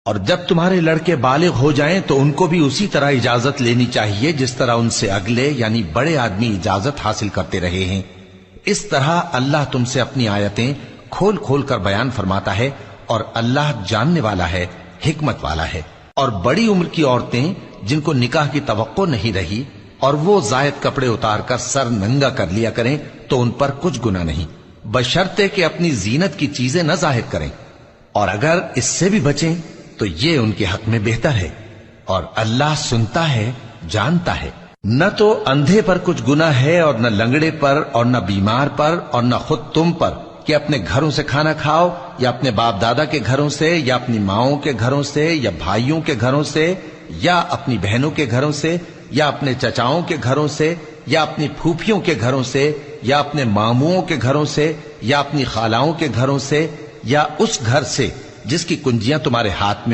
اور جب تمہارے لڑکے بالغ ہو جائیں تو ان کو بھی اسی طرح اجازت لینی چاہیے جس طرح ان سے اگلے یعنی بڑے آدمی اجازت حاصل کرتے رہے ہیں۔ اس طرح اللہ تم سے اپنی آیتیں کھول کھول کر بیان فرماتا ہے، اور اللہ جاننے والا ہے، حکمت والا ہے۔ اور بڑی عمر کی عورتیں جن کو نکاح کی توقع نہیں رہی اور وہ زائد کپڑے اتار کر سر ننگا کر لیا کریں تو ان پر کچھ گناہ نہیں، بشرطے کہ اپنی زینت کی چیزیں نہ ظاہر کریں، اور اگر اس سے بھی بچیں تو یہ ان کے حق میں بہتر ہے، اور اللہ سنتا ہے، جانتا ہے۔ نہ تو اندھے پر کچھ گناہ ہے اور نہ لنگڑے پر اور نہ بیمار پر اور نہ خود تم پر کہ اپنے گھروں سے کھانا کھاؤ، یا اپنے باپ دادا کے گھروں سے، یا اپنی ماؤں کے گھروں سے، یا بھائیوں کے گھروں سے، یا اپنی بہنوں کے گھروں سے، یا اپنے چچاؤں کے گھروں سے، یا اپنی پھوپھیوں کے گھروں سے، یا اپنے ماموؤں کے گھروں سے، یا اپنی خالاؤں کے گھروں سے، یا اس گھر سے جس کی کنجیاں تمہارے ہاتھ میں